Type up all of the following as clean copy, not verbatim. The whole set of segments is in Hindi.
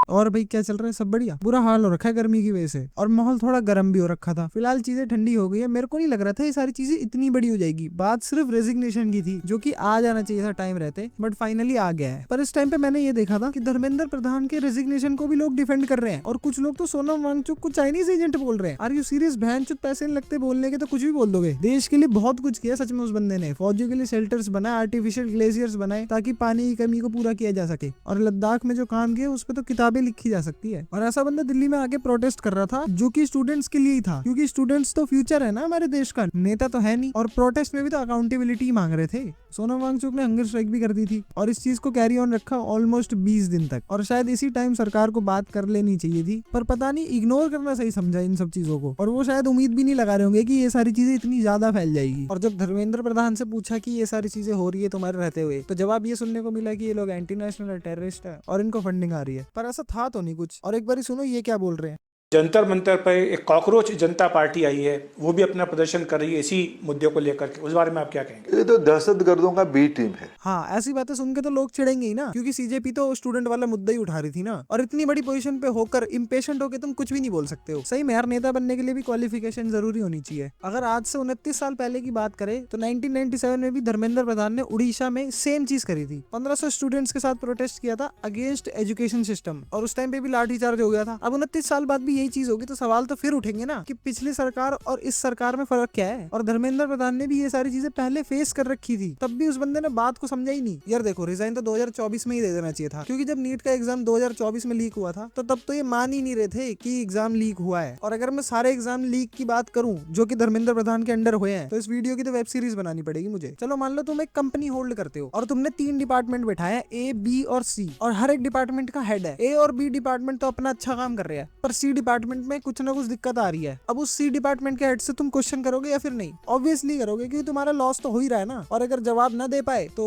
और भाई क्या चल रहा है? सब बढ़िया? बुरा हाल हो रखा है गर्मी की वजह से, और माहौल थोड़ा गर्म भी हो रखा था। फिलहाल चीजें ठंडी हो गई है। मेरे को नहीं लग रहा था ये सारी चीजें इतनी बड़ी हो जाएगी। बात सिर्फ रेजिग्नेशन की थी, जो कि आ जाना चाहिए था टाइम रहते, बट फाइनली आ गया है। पर इस टाइम पे मैंने ये देखा था कि धर्मेंद्र प्रधान के रेजिग्नेशन को भी लोग डिफेंड कर रहे हैं, और कुछ लोग तो सोनम वांगचुक को चाइनीज एजेंट बोल रहे हैं। Are you serious? बहन चुत पैसे नहीं लगते बोलने के तो कुछ भी बोल दोगे। देश के लिए बहुत कुछ किया सच में उस बंदे ने। फौजियों के लिए शेल्टर्स बनाए, आर्टिफिशियल ग्लेशियर्स बनाए ताकि पानी की कमी को पूरा किया जा सके, और लद्दाख में जो काम किया उस पर तो किताबें लिखी जा सकती है। और ऐसा बंदा दिल्ली में आके प्रोटेस्ट कर रहा था, जो कि स्टूडेंट्स के लिए ही था, क्योंकि स्टूडेंट्स तो फ्यूचर है ना हमारे देश का, नेता तो है नहीं। और प्रोटेस्ट में भी तो अकाउंटेबिलिटी मांग रहे थे। सोनम वांगचुक ने हंगर स्ट्राइक भी कर दी थी, और इस चीज को कैरी ऑन रखा ऑलमोस्ट 20 दिन तक। और शायद इसी टाइम सरकार को बात कर लेनी चाहिए थी, पर पता नहीं इग्नोर करना सही समझा इन सब चीजों को। और वो शायद उम्मीद भी नहीं लगा रहे होंगे कि ये सारी चीजें इतनी ज्यादा फैल जाएगी। और जब धर्मेंद्र प्रधान से पूछा कि ये सारी चीजें हो रही है तुम्हारे रहते हुए, तो जवाब ये सुनने को मिला कि ये लोग एंटी नेशनल टेररिस्ट है और इनको फंडिंग आ रही है। पर ऐसा था तो नहीं कुछ। और एक बार सुनो ये क्या बोल रहे हैं। जंतर मंतर पर एक कॉकरोच जनता पार्टी आई है, वो भी अपना प्रदर्शन कर रही है इसी मुद्दे को लेकर के। उस बारे में आप क्या कहेंगे? ये तो दहशतगर्दों का बी टीम है। हाँ, ऐसी बातें सुन के तो लोग चिढ़ेंगे ही ना, क्योंकि सीजेपी तो स्टूडेंट वाला मुद्दा ही उठा रही थी ना। और इतनी बड़ी पोजीशन पे होकर इम्पेशेंट होकर तुम कुछ भी नहीं बोल सकते हो। सही में यार, नेता बनने के लिए भी क्वालिफिकेशन जरूरी होनी चाहिए। अगर आज से 29 साल पहले की बात करें तो 1997 में भी धर्मेंद्र प्रधान ने उड़ीसा में सेम चीज करी थी। 1500 स्टूडेंट्स के साथ प्रोटेस्ट किया था अगेंस्ट एजुकेशन सिस्टम, और उस टाइम पे भी लाठीचार्ज हो गया था। अब 29 साल बाद भी यही चीज होगी तो सवाल तो फिर उठेंगे ना कि पिछली सरकार और इस सरकार में फर्क क्या है। और धर्मेंद्र प्रधान ने भी ये सारी चीजें पहले फेस कर रखी थी, तब भी उस बंदे ने बात को समझा ही नहीं। यार देखो, रिजाइन तो 2024 में ही दे देना चाहिए था, क्योंकि जब नीट का एग्जाम 2024 में लीक हुआ था तो तब तो ये मान ही नहीं रहे थे कि एग्जाम लीक हुआ है। और अगर मैं सारे एग्जाम लीक की बात करूं जो कि धर्मेंद्र प्रधान के अंडर हुए हैं, तो इस वीडियो की तो वेब सीरीज बनानी पड़ेगी मुझे। चलो मान लो तुम एक कंपनी होल्ड करते हो और तुमने 3 डिपार्टमेंट बैठाया, ए, बी और सी, और हर एक डिपार्टमेंट का हेड है। ए और बी डिपार्टमेंट तो अपना अच्छा काम कर रहे हैं, पर सी डिपार्टमेंट में कुछ ना कुछ दिक्कत आ रही है। अब उस सी डिपार्टमेंट के हेड से तुम क्वेश्चन करोगे या फिर नहीं? ऑब्वियसली करोगे, क्योंकि तुम्हारा लॉस तो हो ही रहा है ना। और अगर जवाब ना दे पाए तो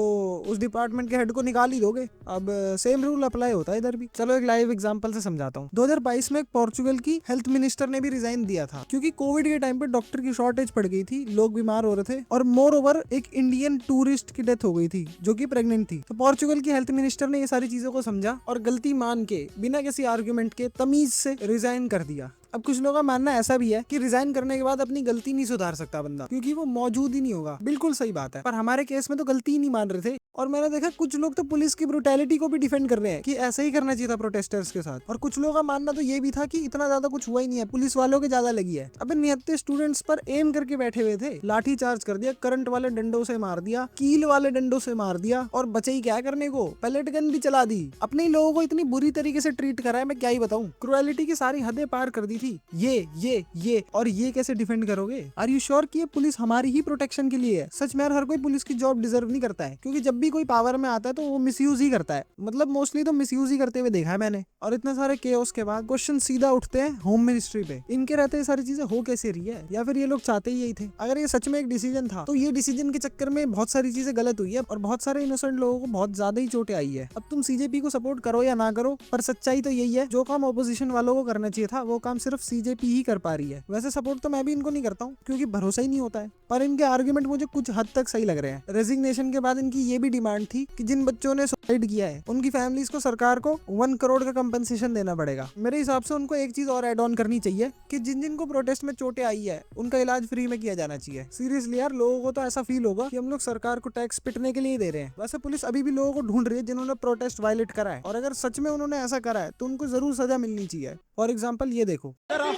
उस डिपार्टमेंट के हेड को निकाल ही दोगे। अब सेम रूल अप्लाई होता है इधर भी। चलो एक लाइव एग्जांपल से समझाता हूँ। 2022 में पोर्चुगल की हेल्थ मिनिस्टर ने भी रिजाइन दिया था, क्योंकि कोविड के टाइम पे डॉक्टर की शॉर्टेज पड़ गई थी, लोग बीमार हो रहे थे, और मोर ओवर एक इंडियन टूरिस्ट की डेथ हो गई थी जो कि प्रेग्नेंट थी। तो पोर्चुगल की हेल्थ मिनिस्टर ने ये सारी चीजों को समझा और गलती मान के बिना किसी आर्ग्यूमेंट के तमीज से रिजाइन कर दिया। अब कुछ लोगों का मानना ऐसा भी है कि रिजाइन करने के बाद अपनी गलती नहीं सुधार सकता बंदा, क्योंकि वो मौजूद ही नहीं होगा। बिल्कुल सही बात है, पर हमारे केस में तो गलती ही नहीं मान रहे थे। और मैंने देखा कुछ लोग तो पुलिस की ब्रुटैलिटी को भी डिफेंड कर रहे हैं कि ऐसा ही करना चाहिए था प्रोटेस्टर्स के साथ। और कुछ लोगों का मानना तो ये भी था कि इतना ज्यादा कुछ हुआ ही नहीं है, पुलिस वालों के ज्यादा लगी है। अब निहत्ते स्टूडेंट्स पर एम करके बैठे हुए थे, लाठी चार्ज कर दिया, करंट वाले डंडों से मार दिया, कील वाले डंडों से मार दिया, और बचे ही क्या करने को, पैलेट गन भी चला दी। अपने ही लोगों को इतनी बुरी तरीके से ट्रीट करा है, मैं क्या ही बताऊं। क्रुएलिटी की सारी हदें पार कर दी थी। ये और ये कैसे डिफेंड करोगे? आर यू श्योर कि ये पुलिस हमारी ही प्रोटेक्शन के लिए है? सच में यार, हर कोई पुलिस की जॉब डिजर्व नहीं करता है, क्योंकि जब भी कोई पावर में आता है तो वो मिसयूज ही करता है। मतलब मोस्टली तो मिसयूज ही करते हुए देखा है मैंने। और इतने सारे केओस के बाद क्वेश्चन सीधा उठते हैं होम मिनिस्ट्री पे। इनके रहते सारी चीजें हो कैसे रही है, या फिर ये लोग चाहते ही यही थे? अगर ये सच में एक डिसीजन था तो ये डिसीजन के चक्कर में बहुत सारी चीजें गलत हुई है, और बहुत सारे इनोसेंट लोगों को बहुत ज्यादा ही चोटें आई है। अब तुम सीजेपी को सपोर्ट करो या ना करो, पर सच्चाई तो यही है, जो काम ऑपोजिशन वालों को करना चाहिए था वो काम सिर्फ सीजेपी ही कर पा रही है। वैसे सपोर्ट तो मैं भी इनको नहीं करता हूँ, क्योंकि भरोसा ही नहीं होता है, पर इनके आर्गुमेंट मुझे कुछ हद तक सही लग रहे हैं। रेजिग्नेशन के बाद इनकी ये भी डिमांड थी कि जिन बच्चों ने सुसाइड किया है उनकी फैमिलीज को सरकार को 1 करोड़ का कंपनसेशन देना पड़ेगा। मेरे हिसाब से उनको एक चीज और ऐड ऑन करनी चाहिए कि जिन जिन को प्रोटेस्ट में चोटें आई है उनका इलाज फ्री में किया जाना चाहिए। सीरियसली यार, लोगों को तो ऐसा फील होगा कि हम लोग सरकार को टैक्स पिटने के लिए दे रहे हैं। वैसे पुलिस अभी भी लोगों को ढूंढ रही है जिन्होंने प्रोटेस्ट वायलेट करा है, और अगर सच में उन्होंने ऐसा करा है तो उनको जरूर सजा मिलनी चाहिए। फॉर एग्जाम्पल ये देखो, इधर आओ,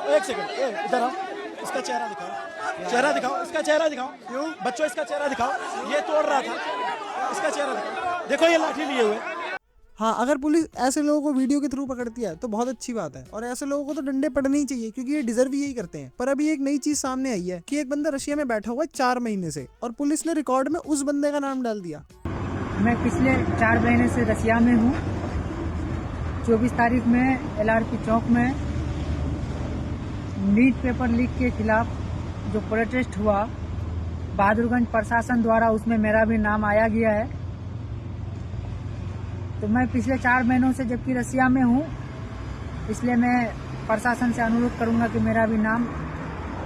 एक सेकंड, इधर आओ, इसका चेहरा दिखाओ, चेहरा दिखाओ, इसका चेहरा दिखाओ। क्यों बच्चों, इसका चेहरा दिखाओ। ये तोड़ रहा था, इसका चेहरा दिखाओ। देखो ये लाठी लिए हुए। हाँ, अगर पुलिस ऐसे लोगों को वीडियो के थ्रू पकड़ती है तो बहुत अच्छी बात है, और ऐसे लोगों को तो डंडे पड़ने ही चाहिए, क्योंकि ये डिजर्व ही यही करते हैं। पर अभी एक नई चीज सामने आई है कि एक बंदा रशिया में बैठा हुआ है 4 महीने से, और पुलिस ने रिकॉर्ड में उस बंदे का नाम डाल दिया। मैं पिछले 4 महीने से रसिया में हूँ। 24 तारीख में LRP चौक में नीट पेपर लीक के खिलाफ जो प्रोटेस्ट हुआ, बहादुरगंज प्रशासन द्वारा उसमें मेरा भी नाम आया गया है। तो मैं पिछले 4 महीनों से जबकि रसिया में हूँ, इसलिए मैं प्रशासन से अनुरोध करूंगा कि मेरा भी नाम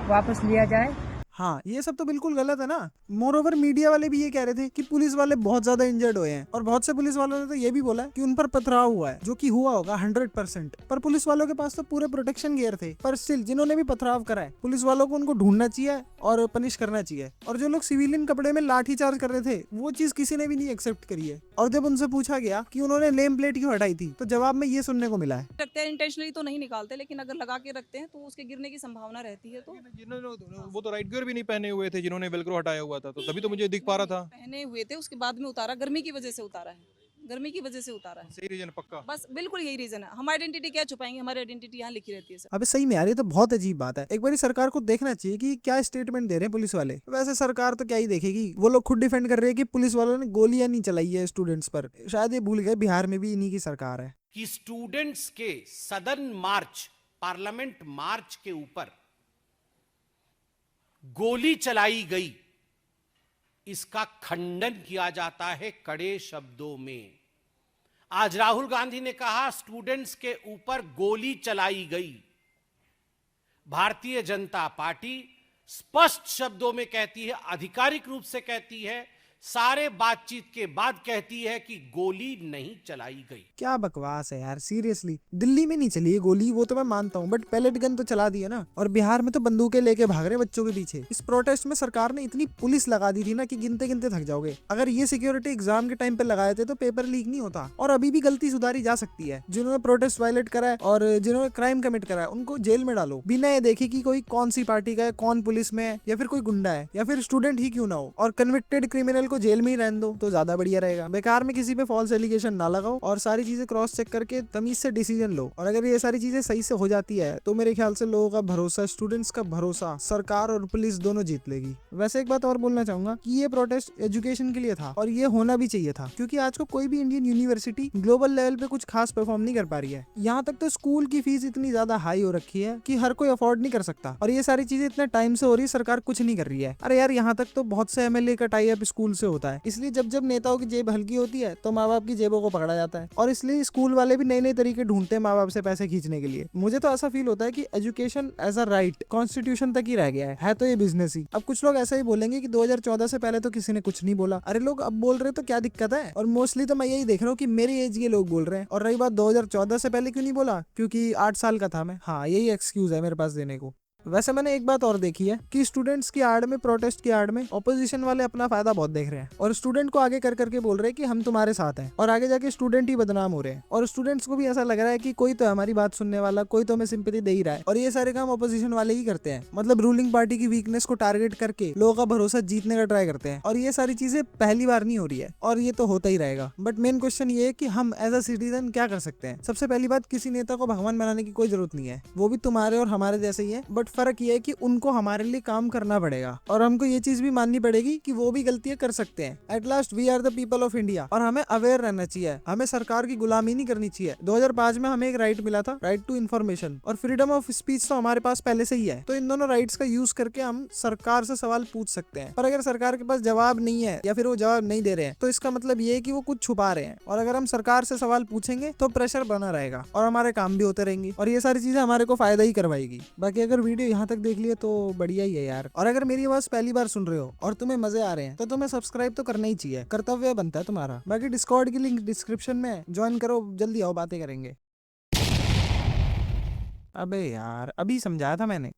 वापस लिया जाए। हाँ, ये सब तो बिल्कुल गलत है ना। मोर ओवर मीडिया वाले भी ये कह रहे थे कि पुलिस वाले बहुत ज्यादा इंजर्ड हुए हैं, और बहुत से पुलिस वालों ने तो ये भी बोला कि उन पर पथराव हुआ है, जो कि हुआ होगा 100%। पर पुलिस वालों के पास तो पूरे प्रोटेक्शन गियर थे। पर स्टिल जिन्होंने भी पथराव करा है, पुलिस वालों को उनको ढूंढना चाहिए और पनिश करना चाहिए। और जो लोग सिविलियन कपड़े में लाठी चार्ज कर रहे थे, वो चीज किसी ने भी नहीं एक्सेप्ट करी है। और जब उनसे पूछा गया कि उन्होंने नेम प्लेट क्यों हटाई थी, तो जवाब में ये सुनने को मिला है। रखते हैं इंटेंशनली तो नहीं निकालते, लेकिन अगर लगा के रखते हैं तो उसके गिरने की संभावना रहती है। तो जिन्होंने वो तो राइट गियर भी नहीं पहने हुए थे, जिन्होंने वेलक्रो हटाया हुआ था, तो तभी तो मुझे दिख पा रहा था। पहने हुए थे, उसके बाद में उतारा, गर्मी की वजह से उतारा है, गर्मी की वजह से उतारा है। सही रीजन पक्का। बस बिल्कुल यही रीजन है। हम आइडेंटिटी क्या छुपाएंगे, हमारी आइडेंटिटी यहाँ लिखी रहती है सर। अबे सही में यार, ये तो बहुत अजीब बात है। एक बार सरकार को देखना चाहिए कि क्या स्टेटमेंट दे रहे हैं पुलिस वाले। वैसे सरकार तो क्या ही देखेगी, वो लोग खुद डिफेंड कर रहे हैं कि पुलिस वालों ने गोलियां नहीं चलाई है स्टूडेंट्स पर। शायद ये भूल गए बिहार में भी इन्हीं की सरकार है। कि स्टूडेंट्स के सदन मार्च, पार्लियामेंट मार्च के ऊपर गोली चलाई गई, इसका खंडन किया जाता है कड़े शब्दों में। आज राहुल गांधी ने कहा स्टूडेंट्स के ऊपर गोली चलाई गई। भारतीय जनता पार्टी स्पष्ट शब्दों में कहती है, आधिकारिक रूप से कहती है, सारे बातचीत के बाद कहती है कि गोली नहीं चलाई गई। क्या बकवास है यार, सीरियसली। दिल्ली में नहीं चली है गोली, वो तो मैं मानता हूँ, बट पैलेट गन तो चला दी है ना। और बिहार में तो बंदूकें लेके भाग रहे बच्चों के पीछे। इस प्रोटेस्ट में सरकार ने इतनी पुलिस लगा दी थी ना कि गिनते गिनते थक जाओगे। अगर ये सिक्योरिटी एग्जाम के टाइम पे लगाए थे तो पेपर लीक नहीं होता। और अभी भी गलती सुधारी जा सकती है। जिन्होंने प्रोटेस्ट वायलेट करा है और जिन्होंने क्राइम कमिट करा है, उनको जेल में डालो, बिना ये देखे कि कोई कौन सी पार्टी का है, कौन पुलिस में है, या फिर कोई गुंडा है, या फिर स्टूडेंट ही क्यों ना हो। और कन्विक्टेड क्रिमिनल को जेल में ही रहने दो तो ज्यादा बढ़िया रहेगा। बेकार में किसी पे फॉल्स एलिगेशन ना लगाओ और सारी चीजें क्रॉस चेक करके तमीज से डिसीजन लो। और अगर ये सारी चीजें सही से हो जाती है तो मेरे ख्याल से लोगों का भरोसा, स्टूडेंट्स का भरोसा, सरकार और पुलिस दोनों जीत लेगी। वैसे एक बात और बोलना चाहूंगा कि ये प्रोटेस्ट एजुकेशन के लिए था और ये होना भी चाहिए था, क्योंकि आज को कोई भी इंडियन यूनिवर्सिटी ग्लोबल लेवल पे कुछ खास परफॉर्म नहीं कर पा रही है। यहाँ तक तो स्कूल की फीस इतनी ज्यादा हाई हो रखी है कि हर कोई अफोर्ड नहीं कर सकता। और ये सारी चीजें इतने टाइम से हो रही है, सरकार कुछ नहीं कर रही है। अरे यार, यहाँ तक तो बहुत से एमएलए का टाई अप स्कूल से होता है। इसलिए जब जब नेताओं की जेब हल्की होती है तो माँ बाप की जेबों को पकड़ा जाता है। और इसलिए स्कूल वाले भी नए नए तरीके ढूंढते हैं माँ बाप से पैसे खींचने के लिए। मुझे तो ऐसा फील होता है कि education as a right constitution तक ही रह गया है तो ये बिजनेस ही। अब कुछ लोग ऐसा ही बोलेंगे कि 2014 से पहले तो किसी ने कुछ नहीं बोला। अरे लोग अब बोल रहे तो क्या दिक्कत है। और मोस्टली तो मैं यही देख रहा हूँ कि मेरी एज के लोग बोल रहे हैं। और रही बात 2014 से पहले क्यों नहीं बोला, क्योंकि 8 साल का था मैं। हाँ, यही एक्सक्यूज है मेरे पास देने को। वैसे मैंने एक बात और देखी है कि स्टूडेंट्स की आड़ में, प्रोटेस्ट की आड़ में ऑपोजिशन वाले अपना फायदा बहुत देख रहे हैं और स्टूडेंट को आगे कर करके बोल रहे हैं कि हम तुम्हारे साथ हैं। और आगे जाके स्टूडेंट ही बदनाम हो रहे हैं। और स्टूडेंट्स को भी ऐसा लग रहा है कि कोई तो हमारी बात सुनने वाला, कोई तो हमें सिंपैथी दे ही रहा है। और ये सारे काम ऑपोजिशन वाले ही करते हैं। मतलब रूलिंग पार्टी की वीकनेस को टारगेट करके लोगों का भरोसा जीतने का ट्राई करते हैं। और ये सारी चीजें पहली बार नहीं हो रही है और ये तो होता ही रहेगा। बट मेन क्वेश्चन ये है कि हम एज अ सिटीजन क्या कर सकते हैं। सबसे पहली बात, किसी नेता को भगवान बनाने की कोई जरूरत नहीं है। वो भी तुम्हारे और हमारे जैसे ही है। बट फर्क ये है कि उनको हमारे लिए काम करना पड़ेगा और हमको ये चीज भी माननी पड़ेगी कि वो भी गलतियां कर सकते हैं। At last we are the people of India और हमें अवेयर रहना चाहिए। हमें सरकार की गुलामी नहीं करनी चाहिए। 2005 में हमें एक राइट मिला था, राइट टू इन्फॉर्मेशन, और फ्रीडम ऑफ स्पीच तो हमारे पास पहले से ही है। तो इन दोनों राइट्स का यूज करके हम सरकार से सवाल पूछ सकते हैं। पर अगर सरकार के पास जवाब नहीं है या फिर वो जवाब नहीं दे रहे हैं तो इसका मतलब ये है कि वो कुछ छुपा रहे हैं। और अगर हम सरकार से सवाल पूछेंगे तो प्रेशर बना रहेगा और हमारे काम भी होते रहेंगे और ये सारी चीजें हमारे को फायदा ही करवाएगी। बाकी अगर वीडियो यहाँ तक देख लिए तो बढ़िया ही है यार। और अगर मेरी आवाज पहली बार सुन रहे हो और तुम्हें मजे आ रहे हैं तो तुम्हें सब्सक्राइब तो करना ही चाहिए, कर्तव्य बनता है तुम्हारा। बाकी डिस्कॉर्ड की लिंक डिस्क्रिप्शन में, ज्वाइन करो, जल्दी आओ, बातें करेंगे। अबे यार, अभी समझाया था मैंने।